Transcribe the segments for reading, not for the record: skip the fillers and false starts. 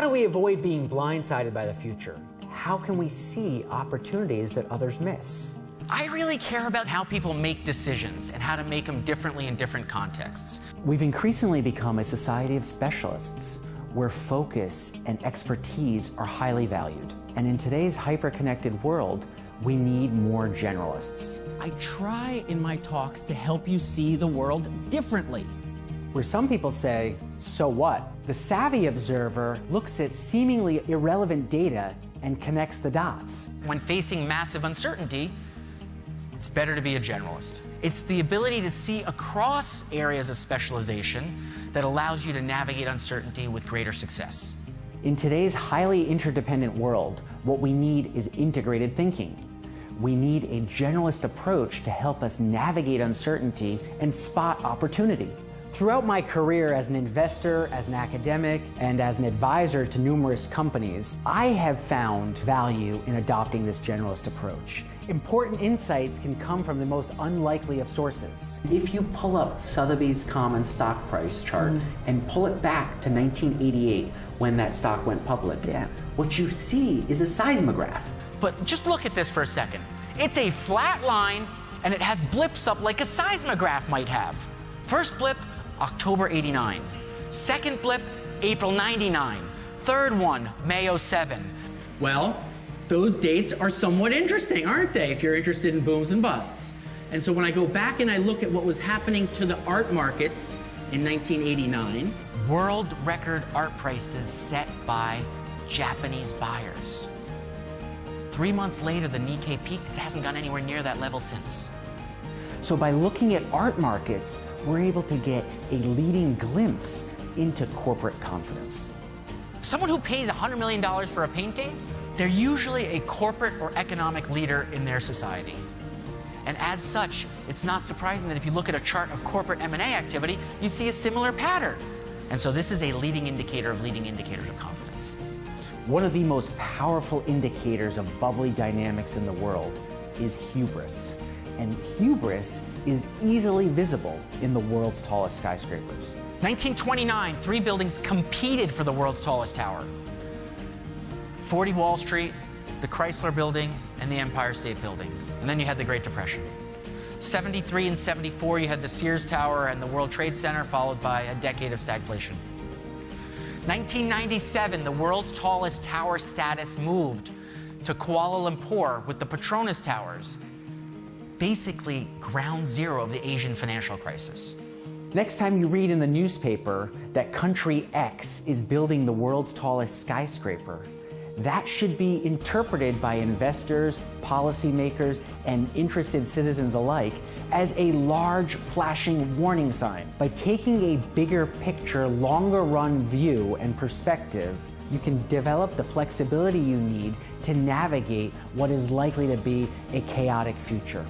How do we avoid being blindsided by the future? How can we see opportunities that others miss? I really care about how people make decisions and how to make them differently in different contexts. We've increasingly become a society of specialists where focus and expertise are highly valued. And in today's hyper-connected world, we need more generalists. I try in my talks to help you see the world differently. Where some people say, so what? The savvy observer looks at seemingly irrelevant data and connects the dots. When facing massive uncertainty, it's better to be a generalist. It's the ability to see across areas of specialization that allows you to navigate uncertainty with greater success. In today's highly interdependent world, what we need is integrated thinking. We need a generalist approach to help us navigate uncertainty and spot opportunity. Throughout my career as an investor, as an academic, and as an advisor to numerous companies, I have found value in adopting this generalist approach. important insights can come from the most unlikely of sources. If you pull up Sotheby's common stock price chart and pull it back to 1988 when that stock went public, what you see is a seismograph. But just look at this for a second. It's a flat line and it has blips up like a seismograph might have. First blip, October 89. Second blip, April 99. Third one, May 07. Well, those dates are somewhat interesting, aren't they, if you're interested in booms and busts. And so when I go back and I look at what was happening to the art markets in 1989. World record art prices set by Japanese buyers. 3 months later, the Nikkei peaked. It hasn't gone anywhere near that level since. So by looking at art markets, we're able to get a leading glimpse into corporate confidence. Someone who pays $100 million for a painting, they're usually a corporate or economic leader in their society. And as such, it's not surprising that if you look at a chart of corporate M&A activity, you see a similar pattern. And so this is a leading indicator of leading indicators of confidence. One of the most powerful indicators of bubbly dynamics in the world is hubris. And hubris is easily visible in the world's tallest skyscrapers. 1929, 3 buildings competed for the world's tallest tower. 40 Wall Street, the Chrysler Building, and the Empire State Building. And then you had the Great Depression. 73 and 74, you had the Sears Tower and the World Trade Center, followed by a decade of stagflation. 1997, the world's tallest tower status moved to Kuala Lumpur with the Petronas Towers. Basically, ground zero of the Asian financial crisis. Next time you read in the newspaper that country X is building the world's tallest skyscraper, that should be interpreted by investors, policymakers, and interested citizens alike as a large flashing warning sign. By taking a bigger picture, longer run view and perspective, you can develop the flexibility you need to navigate what is likely to be a chaotic future.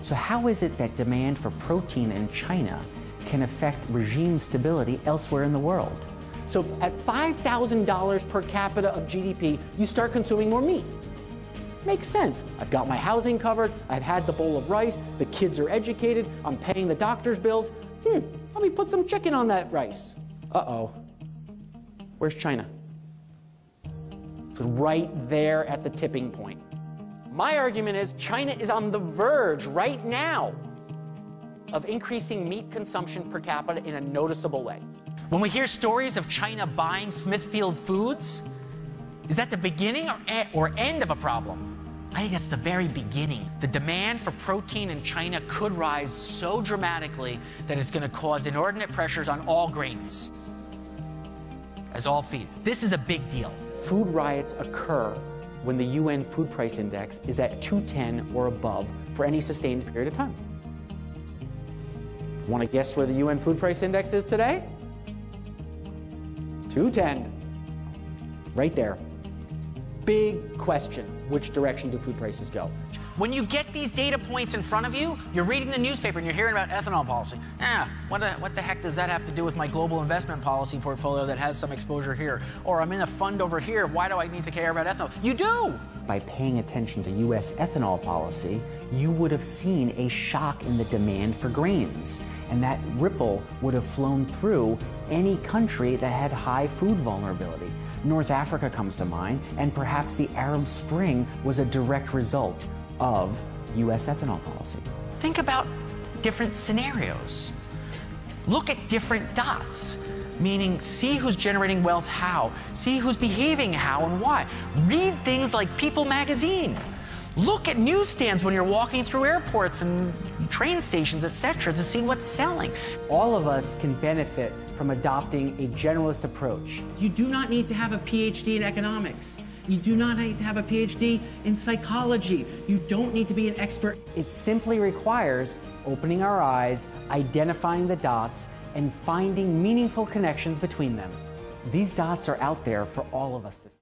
So how is it that demand for protein in China can affect regime stability elsewhere in the world? So at $5,000 per capita of GDP, you start consuming more meat. Makes sense. I've got my housing covered, I've had the bowl of rice, the kids are educated, I'm paying the doctor's bills. Let me put some chicken on that rice. Uh-oh. Where's China? It's right there at the tipping point. My argument is China is on the verge right now of increasing meat consumption per capita in a noticeable way. When we hear stories of China buying Smithfield Foods, is that the beginning or end of a problem? I think that's the very beginning. The demand for protein in China could rise so dramatically that it's going to cause inordinate pressures on all grains, as all feed. This is a big deal. Food riots occur when the UN Food Price Index is at 210 or above for any sustained period of time. Want to guess where the UN Food Price Index is today? 210. Right there. Big question. which direction do food prices go. When you get these data points in front of you, you're reading the newspaper and you're hearing about ethanol policy. What the heck does that have to do with my global investment policy portfolio that has some exposure here? Or I'm in a fund over here, why do I need to care about ethanol? You do! By paying attention to U.S. ethanol policy, you would have seen a shock in the demand for grains, and that ripple would have flown through any country that had high food vulnerability. North Africa comes to mind, and perhaps the Arab Spring was a direct result of U.S. ethanol policy. Think about different scenarios. Look at different dots, meaning see who's generating wealth how, see who's behaving how and why. Read things like People magazine. Look at newsstands when you're walking through airports and train stations, etc., to see what's selling. All of us can benefit from adopting a generalist approach. You do not need to have a PhD in economics. You do not need to have a PhD in psychology. You don't need to be an expert. It simply requires opening our eyes, identifying the dots, and finding meaningful connections between them. These dots are out there for all of us to see.